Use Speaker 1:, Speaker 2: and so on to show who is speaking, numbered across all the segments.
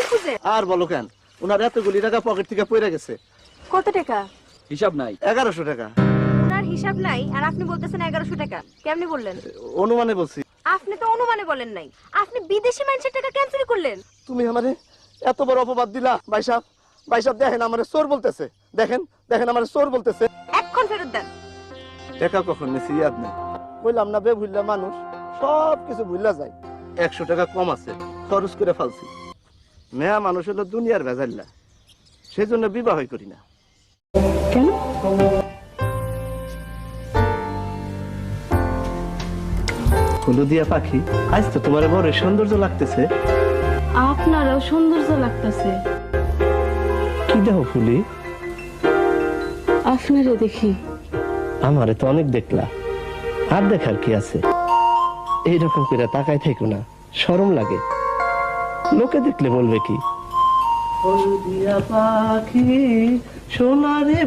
Speaker 1: খুঁজে।
Speaker 2: আর বলো কেন, ওনার এতগুলি টাকা পকেট থেকে পড়ে গেছে।
Speaker 1: কত টাকা?
Speaker 3: হিসাব নাই।
Speaker 2: 1100 টাকা।
Speaker 1: ওনার হিসাব নাই আর আপনি বলতেছেন 1100 টাকা? কেমনে বললেন?
Speaker 2: অনুমানে বলছি।
Speaker 1: আপনি তো অনুমানে বলেন নাই, আপনি বিদেশি মানুষের টাকা কেন চুরি করলেন?
Speaker 2: তুমি আমারে এত বড় অপবাদ দিলা। ভাই সাহেব দেখেন আমারে চোর বলতেছে। দেখেন আমারে চোর বলতেছে।
Speaker 1: এখন ফেরত দেন।
Speaker 2: টাকা কখন নিছি ইয়াদ নেই। বললাম না, বেভুল্লা মানুষ সব কিছু ভুললা যায়। 100 টাকা কম আছে, খরচ করে ফেলছি। মেয়া মানুষ হলো দুনিয়ার ভেজাল্লা, সেজন্য বিবাহই করি না।
Speaker 1: কেন?
Speaker 2: হলুদিয়া পাখি, আজ তো তোমার বড় সৌন্দর্য লাগতেছে।
Speaker 1: আপনারও সৌন্দর্য লাগতেছে।
Speaker 2: কি দেখো ফুলি?
Speaker 1: আপনারে দেখি।
Speaker 2: আমারে তো অনেক দেখলা, আর দেখার কি আছে? এইরকম করে তাকাই থেকো না, শরম লাগে। লোকে দেখলে বলবে কি? হলুদিয়া পাখি সোনারে।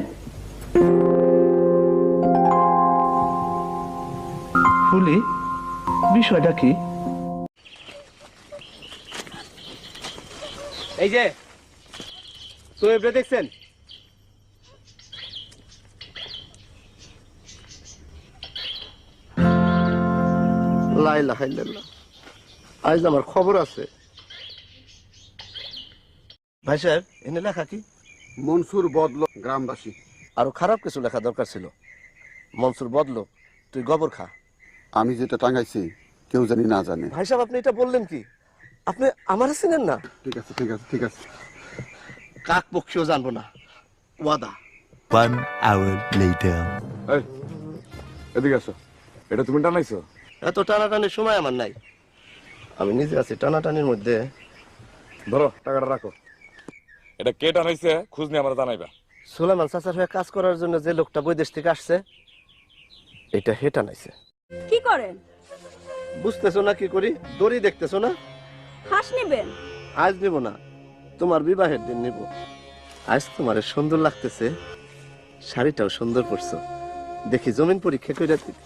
Speaker 2: ফুলি, বিষয়টা কি?
Speaker 3: এই যে তো এবারে দেখছেন,
Speaker 2: লা ইলাহা ইল্লাল্লাহ, আজ আমার খবর আছে। ভাই সাহেব, এনে লেখা কি?
Speaker 4: মনসুর বদল গ্রামবাসী।
Speaker 2: আরো খারাপ কিছু লেখা দরকার ছিল। মনসুর বদলো, তুই গোবর খা।
Speaker 4: আমি যেটা টাঙাইছি কেউ জানি না জানে।
Speaker 2: ভাই সাহেব, আপনি এটা বললেন কি? আপনি আমারে চিনেন না?
Speaker 4: ঠিক আছে।
Speaker 2: কাক পক্ষীও জানবো না, ওয়াদা।
Speaker 5: 1 hour later.
Speaker 6: এই এদিকে আসো, এটা তুমি টানাইছো?
Speaker 2: এত টানাটানির সময় আমার নাই, আমি নিজে আছি টানাটানির মধ্যে।
Speaker 6: ধরো টাকাটা রাখো। এটা কে টানাইছে খোঁজ নিয়ে আমরা জানাইবা।
Speaker 2: সুলেমান চাচার হয়ে কাজ করার জন্য যে লোকটা বৈদেশ থেকে আসছে, এটা হে টানাইছে।
Speaker 1: কি করেন?
Speaker 2: বুঝতেছো না কি করি? দড়ি দেখতেছো না?
Speaker 1: হাঁস নেবেন?
Speaker 2: আজ নিব না, তোমার বিবাহের দিন নিব। আজ তোমার সুন্দর লাগতেছে, শাড়িটাও সুন্দর পরছো। দেখি জমিন পরীক্ষা করে দিই।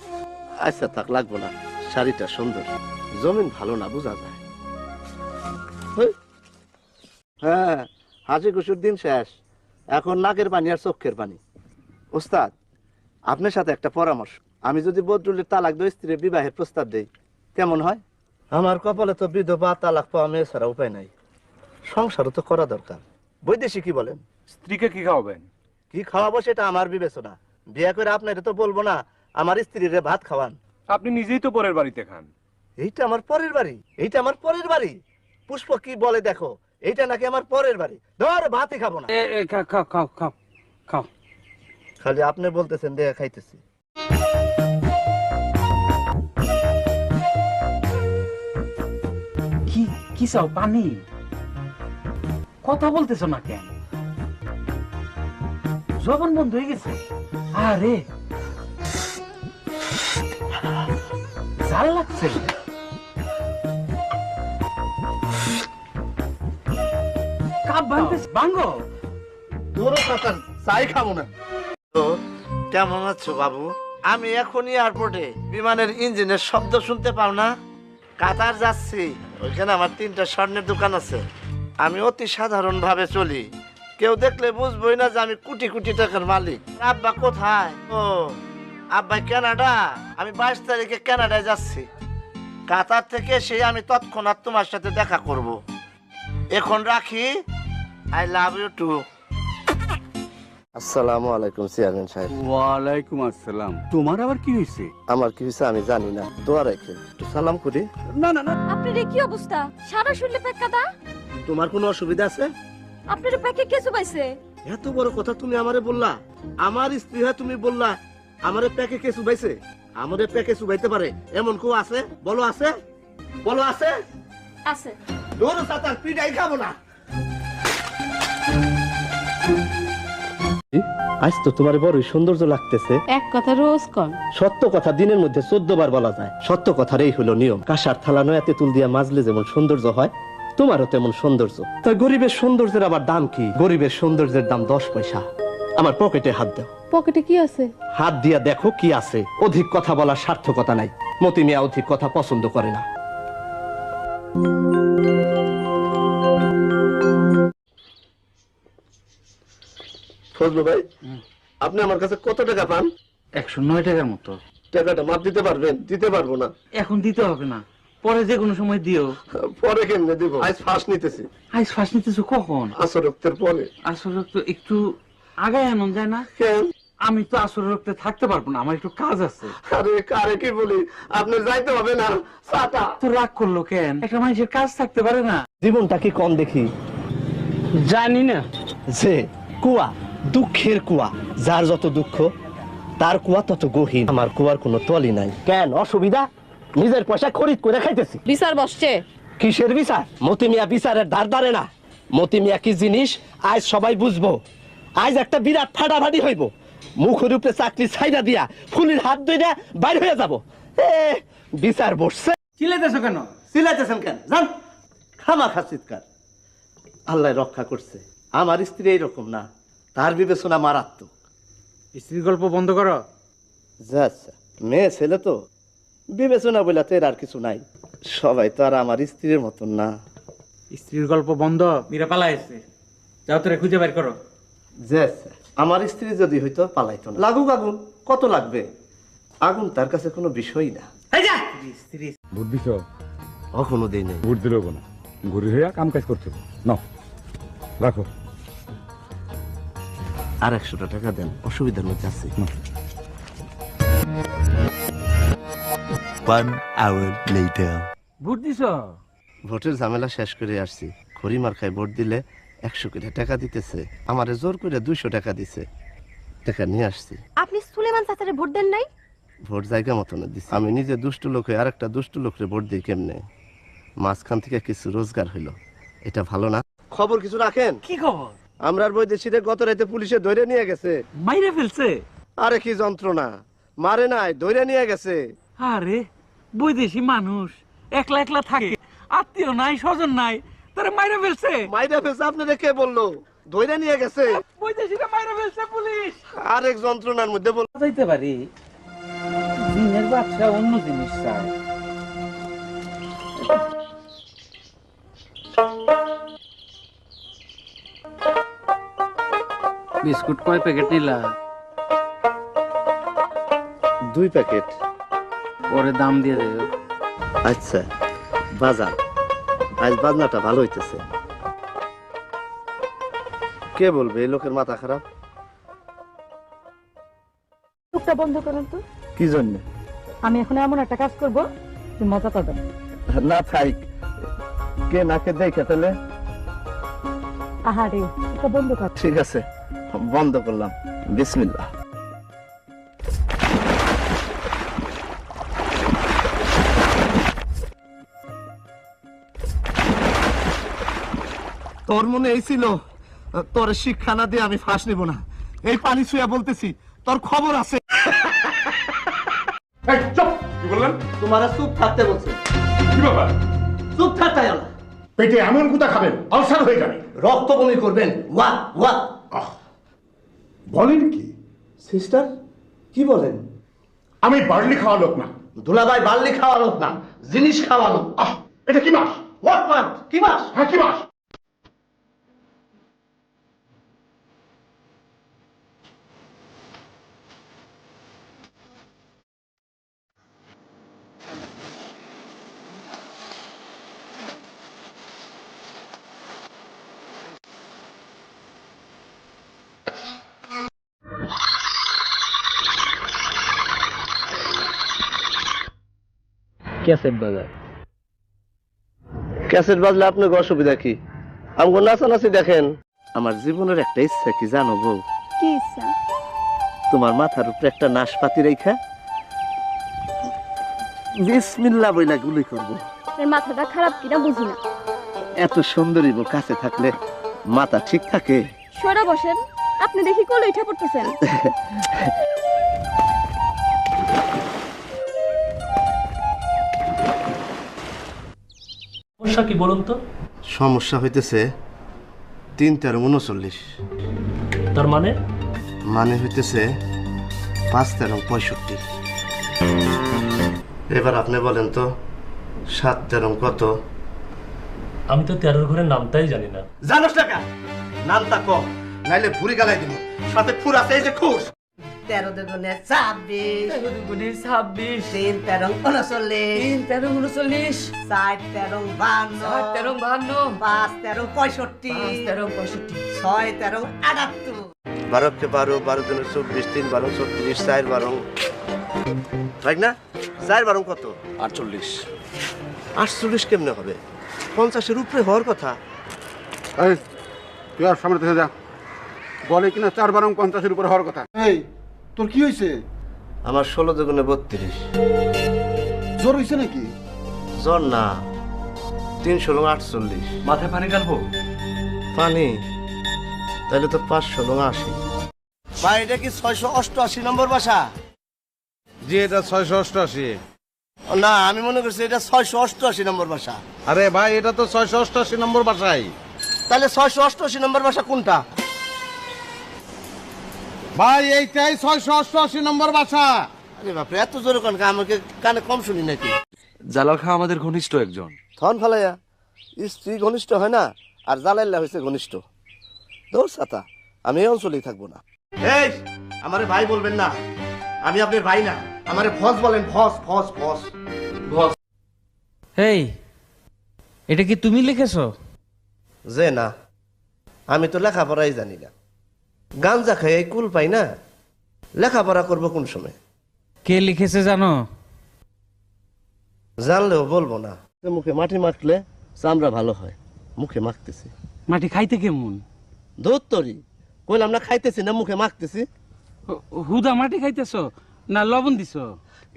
Speaker 2: আচ্ছা থাক, লাগবো না, শাড়িটা সুন্দর। জমিন ভালো না বোঝা যায়। হ্যাঁ, হাসি খুশির দিন শেষ, এখন নাকের পানি আর চোখের পানি। ওস্তাদ, আপনার সাথে একটা পরামর্শ। আমি যদি বদরুলের তালাক দই স্ত্রীর বিবাহের প্রস্তাব দেই কেমন হয়? আমার কপালে তো বিধবা তালাক পাওয়া মেয়ে ছাড়া উপায় নাই। সংসারও তো করা দরকার। বৈদেশি কি বলেন?
Speaker 6: স্ত্রীকে কি খাওয়াবেন?
Speaker 2: কি খাওয়াবো সেটা আমার বিবেচনা। বিয়ে করে আপনার তো বলবো না আমার স্ত্রীরে ভাত খাওয়ান।
Speaker 6: আপনি নিজেই তো পরের বাড়িতে খান।
Speaker 2: এইটা আমার পরের বাড়ি, এইটা আমার পরের বাড়ি। পুষ্প কি বলে দেখো, এইটা নাকি আমার পরের বাড়ি। ধর ভাতই খাবো না।
Speaker 3: খাও।
Speaker 2: খালি আপনি বলতেছেন দেখে খাইতেছি।
Speaker 3: কি চাও? পানি? কথা বলতেছো না কেন? জবান বন্ধ হয়ে গেছে। আরে জাল লাগছে। কাপ ভাঙতেছে, ভাঙো।
Speaker 2: তোরও কাকার চাই খাবো না। তো কেমন আছো বাবু? আমি এখনই এয়ারপোর্টে, বিমানের ইঞ্জিনের শব্দ শুনতে পাও না? কাতার যাচ্ছি, ওইখানে আমার 3টা স্বর্ণের দোকান আছে। আমি অতি সাধারণ ভাবে চলি, কেউ দেখলে বুঝবই না যে আমি কোটি কোটি টাকার মালিক। আব্বা কোথায়? ও আব্বা কানাডা। আমি 22 তারিখে কানাডায় যাচ্ছি। কাতার থেকে সেই আমি তৎক্ষণাৎ তোমার সাথে দেখা করব। এখন রাখি। I love you too. আসসালামু আলাইকুম চেয়ারম্যান সাহেব।
Speaker 7: ওয়ালাইকুম আসসালাম। তোমার আবার কি হয়েছে?
Speaker 2: আমার কি হয়েছে আমি জানি না, দোয়া রেখে একটু সালাম করি।
Speaker 7: না না না,
Speaker 1: আপনার কি অবস্থা? সারা শরীরে প্যাক কাদা।
Speaker 2: তোমার কোনো অসুবিধা আছে?
Speaker 1: আপনার প্যাকে কে চুবাইছে?
Speaker 2: এত বড় কথা তুমি আমারে বললা। আমার স্ত্রী হয়ে তুমি বললা আমারে প্যাকে কে চুবাইছে? আমারে প্যাকে চুবাইতে পারে এমন কেউ আছে? বলো আছে? বলো আছে?
Speaker 1: আছে।
Speaker 2: দৌড় সাতার পিটাই খাবো না। আজ তো তোমার বড় সৌন্দর্য লাগতেছে।
Speaker 1: এক কথা রোজ কম।
Speaker 2: সত্য কথা দিনের মধ্যে 14 বার বলা যায়। সত্য কথার এই হলো নিয়ম। কাঁসার থালা নয়াতে তুল দিয়া মাজলে যেমন সৌন্দর্য হয়, তোমারও তেমন সৌন্দর্য। তাই গরিবের সৌন্দর্যের আবার দাম কি? গরিবের সৌন্দর্যের দাম 10 পয়সা। আমার পকেটে হাত দাও।
Speaker 1: পকেটে কি আছে?
Speaker 2: হাত দিয়া দেখো কি আছে। অধিক কথা বলার সার্থকতা নাই। মতি মিয়া অধিক কথা পছন্দ করে না। ফজলু ভাই, আপনি আমার কাছে কত টাকা পান?
Speaker 3: 109 টাকার মতো।
Speaker 2: টাকাটা মাপ দিতে পারবেন? দিতে পারবো না।
Speaker 3: এখন দিতে হবে না, পরে যে কোনো সময় দিও।
Speaker 2: পরে কেমনে দিব? আজ ফাঁস নিতেছি।
Speaker 3: আজ ফাঁস নিতেছো কখন?
Speaker 2: আসর রক্তের পরে।
Speaker 3: আসর রক্ত একটু আগায় আনন্দ যায় না?
Speaker 2: কেন?
Speaker 3: আমি তো আসর রক্তে থাকতে পারবো না, আমার একটু কাজ আছে।
Speaker 2: আরে কারে কি বলি, আপনি যাইতে হবে না। সাটা
Speaker 3: তো রাগ করলো কেন? একটা মানুষের কাজ থাকতে পারে না?
Speaker 8: জীবনটা কি কম দেখি?
Speaker 3: জানি না।
Speaker 8: যে কুয়া, দুঃখের কুয়া, যার যত দুঃখ তার কুয়া তত গহীন। আমার কুয়ার কোনো তলই নাই। কেন অসুবিধা? নিজের পয়সা খরিদ করে খাইতেছি।
Speaker 1: বিচার বসছে।
Speaker 8: কিসের বিচার? মতি মিয়া বিচারের ধার ধারে না। মতি মিয়া কি জিনিস আজ সবাই বুঝবো। আজ একটা বিরাট ফাটাফাটি হইব। মুখের উপরে চাকরি ছাইরা দিয়া ফুলির হাত ধইরা বাইর হয়ে যাব। বিচার বসছে।
Speaker 3: চিল্লাইতেছো কেন?
Speaker 8: চিল্লাইতেছেন কেন? জান খামাখা চিৎকার। আল্লাহ রক্ষা করছে, আমার স্ত্রী এইরকম না, তার বিবেচনা মারাত্মক।
Speaker 3: স্ত্রীর গল্প বন্ধ করো।
Speaker 8: আচ্ছা, মেয়ে ছেলে তো বিবেচনা বলে তো এর আর কিছু নাই। সবাই তো আর আমার স্ত্রীর মতন না।
Speaker 3: স্ত্রীর গল্প বন্ধ। মীরা পালাইছে, যাও তোরে খুঁজে বের করো।
Speaker 8: আচ্ছা, আমার স্ত্রী যদি হইতো পালাইতো না। লাগুক আগুন, কত লাগবে? আগুন তার কাছে কোনো বিষয় না।
Speaker 3: স্ত্রী
Speaker 6: ভোট দিছ?
Speaker 8: কখনো দেই নাই।
Speaker 6: ভোট দিলেও না, ঘুরে হইয়া কাম কাজ করছো। নাও রাখো।
Speaker 8: আর 100 টাকা দেন, অসুবিধার মধ্যে আছে।
Speaker 5: 1 hour later.
Speaker 3: ভোট দিছ?
Speaker 8: ভোটের ঝামেলা শেষ করে আসছি। খড়ি মার্কায় ভোট দিলে 100 করে টাকা দিতেছে, আমারে জোর করে 200 টাকা দিছে। টাকা নিয়ে আসছি।
Speaker 1: আপনি সুলেমান চাচারে ভোট দেন নাই?
Speaker 8: ভোট জায়গা মতন দিছি। আমি নিজে দুষ্টু লোক হয়ে আরেকটা দুষ্টু লোকরে ভোট দিই কেমনে? মাঝখান থেকে কিছু রোজগার হইলো, এটা ভালো না? খবর কিছু রাখেন?
Speaker 3: কি খবর?
Speaker 8: আমরার বৈদেশিরে গত রাতে পুলিশে ধরে নিয়ে গেছে।
Speaker 3: মাইরে ফেলছে?
Speaker 8: আরে কি যন্ত্রণা! মারে নাই, ধরে নিয়ে গেছে।
Speaker 3: আরে বৈদেশি মানুষ একলা একলা থাকে, আত্মীয় নাই, স্বজন নাই, তারা মাইরে ফেলছে।
Speaker 8: মাইরা ফেলছে আপনাদের কে বললো? ধরে নিয়ে গেছে।
Speaker 3: বৈদেশিরা মাইরে ফেলছে পুলিশ।
Speaker 8: আরেক যন্ত্রণার মধ্যে বল।
Speaker 3: যাইতে পারি, দিনের বাচ্চা অন্য জিনিস চায়। বিস্কুট কয় প্যাকেট নিলা?
Speaker 8: 2 প্যাকেট।
Speaker 3: পরে দাম দিয়ে দেবে।
Speaker 8: আচ্ছা, বাজার আজ বাজনাটা ভালো হইতেছে। কে বলবে এই লোকের মাথা খারাপ?
Speaker 9: চোখটা বন্ধ করুন তো।
Speaker 8: কি জন্য?
Speaker 9: আমি এখন এমন একটা কাজ করব, তুমি মজা পাবে।
Speaker 8: না থাক, কে নাকে দেখে তাহলে।
Speaker 9: আহারে, এটা বন্ধ কর।
Speaker 8: ঠিক আছে, বন্ধ করলাম। বিসমিল্লাহ। তোর মনে এই ছিল তোর শিক্ষা না দিয়ে আমি ফাঁস নিব না? এই পানি ছুঁয়া বলতেছি, তোর খবর আছে।
Speaker 6: কি বললেন?
Speaker 8: তোমারা চুপ থাকতে বলছে।
Speaker 6: কি ব্যাপার?
Speaker 8: চুপ থাকতে না,
Speaker 10: পেটে এমন গুতা খাবেন আলসার হয়ে যাবে,
Speaker 8: রক্ত বমি করবেন। ওয়া ওয়া।
Speaker 10: বলেন কি?
Speaker 8: সিস্টার কি বলেন?
Speaker 10: আমি বার্লি খাওয়া লোক না।
Speaker 8: দুলাভাই বার্লি খাওয়া লোক না, জিনিস খাওয়া লোক।
Speaker 10: এটা কি মাস?
Speaker 8: What month? কি মাস?
Speaker 10: হ্যাঁ কি মাস?
Speaker 3: ক্যাসেট বাজার।
Speaker 8: ক্যাসেট বাজলে আপনার অসুবিধা কি? আমাকে নাচানাচি দেখেন। আমার জীবনের একটা ইচ্ছা কি জানো বউ?
Speaker 1: কি ইচ্ছা?
Speaker 8: তোমার মাথার উপরে একটা নাশপাতি রেখা বিসমিল্লাহ বইলা গুলি করবো।
Speaker 1: এর মাথাটা খারাপ কিনা বুঝি না।
Speaker 8: এত সুন্দরী বউ কাছে থাকলে মাথা ঠিক থাকে?
Speaker 1: সরা বসেন, আপনি দেখি কোলে উঠে পড়তেছেন।
Speaker 11: সমস্যা কি বলুন তো?
Speaker 8: সমস্যা হইতেছে 3-13-39।
Speaker 11: তার মানে?
Speaker 8: মানে হইতেছে 5-13-65। এবার আপনি বলেন তো 7-13 কত?
Speaker 11: আমি তো 13 ঘরের নামটাই জানি না।
Speaker 8: জানোস টাকা নামটা কম,
Speaker 2: নাইলে ভুরি গালাই দিব সাথে ফুর আছে এই যে খুশ
Speaker 8: 13 দুগুণে 26
Speaker 3: 13 দুগুণে 26
Speaker 8: 3 13 39
Speaker 3: 3 13 39
Speaker 8: 4 13 52
Speaker 3: 7 13 52
Speaker 8: 5 13 65
Speaker 3: 5 13 65
Speaker 8: 6 13 78
Speaker 2: 12 কে 12 12 দুনে 24 3 12 36 4 12 ঠিক না 4 12 কত
Speaker 6: 48
Speaker 2: 48 কেমনে হবে 50 এর উপরে হওয়ার কথা
Speaker 4: এই তুই আর সামনে থেকে যা বলে কিনা 4 বারং 50-এর উপরে হওয়ার কথা। এই তোর কি হয়েছে?
Speaker 2: আমার 16 দুগুণে 32
Speaker 4: জ্বর হয়েছে নাকি?
Speaker 2: জ্বর না 316 48
Speaker 11: মাথায় পানি ঢালবো?
Speaker 2: পানি তাহলে তো 580 ভাই এটা কি 688 নম্বর বাসা?
Speaker 7: জি এটা 688।
Speaker 2: না আমি মনে করছি এটা 688 নম্বর বাসা।
Speaker 7: আরে ভাই এটা তো 688 নম্বর বাসাই।
Speaker 2: তাহলে 688 নম্বর বাসা কোনটা?
Speaker 7: ভাই এইটাই 688 নম্বর বাসা।
Speaker 2: আরে বাপরে এত জোরে কোন আমাকে কানে কম শুনি নাকি?
Speaker 6: জালাল খা আমাদের ঘনিষ্ঠ একজন।
Speaker 2: থন ফালাইয়া স্ত্রী ঘনিষ্ঠ হয় না আর জালাইল্লা হয়েছে ঘনিষ্ঠ। দৌড় সাতা আমি এই অঞ্চলেই থাকবো না। এই আমারে ভাই বলবেন না, আমি আপনার ভাই না, আমারে ফস বলেন ফস ফস ফস।
Speaker 3: এই এটা কি তুমি লিখেছো?
Speaker 2: যে না আমি তো লেখাপড়াই জানি না, গাঞ্জা খাই এই কুল পাই না, লেখাপড়া করবো কোন সময়?
Speaker 3: কে লিখেছে জানো?
Speaker 2: জানলেও বলবো না। মুখে মাটি মাখলে চামড়া ভালো হয়, মুখে মাখতেছি।
Speaker 3: মাটি খাইতে কেমন?
Speaker 2: দৌত্তরি কইলাম না খাইতেছি না মুখে মাখতেছি।
Speaker 3: হুদা মাটি খাইতেছো না লবণ দিছো?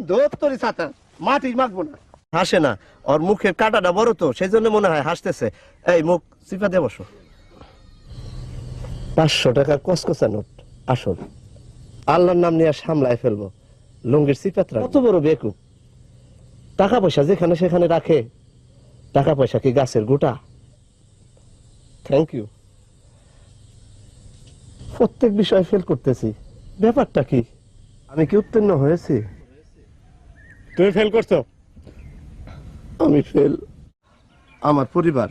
Speaker 2: দৌত্তরি ছাতা মাটি মাখবো না। হাসে না, ওর মুখের কাঁটাটা বড় তো সেই জন্য মনে হয় হাসতেছে। এই মুখ চিপা দিয়ে বসো। 500 টাকার কসকসা নোট আসল, আল্লাহর নাম নিয়ে সামলায় ফেলবো। লুঙ্গির চিপাত্রা কত বড় বেকুব, টাকা পয়সা যেখানে সেখানে রাখে। টাকা পয়সা কি গাছের গোটা? Thank you. প্রত্যেক বিষয়ে ফেল করতেছি, ব্যাপারটা কি? আমি কি উত্তীর্ণ হয়েছি?
Speaker 7: তুমি ফেল করছো?
Speaker 2: আমি ফেল। আমার পরিবার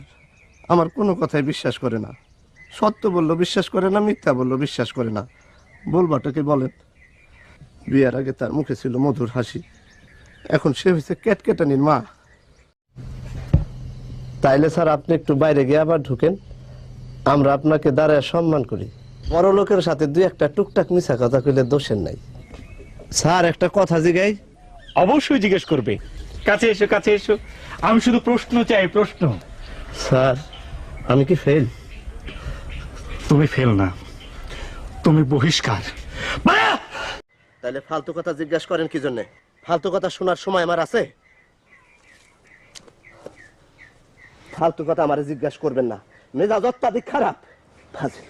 Speaker 2: আমার কোনো কথাই বিশ্বাস করে না। সত্য বললো বিশ্বাস করে না, মিথ্যা বললো বিশ্বাস করে না। বলবাটাকে বলেন। বিয়ের আগে তার মুখে ছিল মধুর হাসি, এখন সে হয়েছে ক্যাটকেটানির মা। তাইলে স্যার আপনি একটু বাইরে গিয়ে আবার ঢুকেন, আমরা আপনাকে দাঁড়ায় সম্মান করি। বড় লোকের সাথে দুই একটা টুকটাক মিছা কথা কইলে দোষের নাই। স্যার একটা কথা জিগাই।
Speaker 3: অবশ্যই জিজ্ঞেস করবে। কাছে এসো কাছে এসো, আমি শুধু প্রশ্ন চাই প্রশ্ন।
Speaker 2: স্যার আমি কি ফেল?
Speaker 3: তুমি ফেল না, তুমি বহিষ্কার।
Speaker 2: তাহলে ফালতু কথা জিজ্ঞাসা করেন কি জন্য? ফালতু কথা শোনার সময় আমার আছে? ফালতু কথা আমারে জিজ্ঞাসা করবেন না, মেজাজ অত্যাধিক খারাপ। ফাজিল।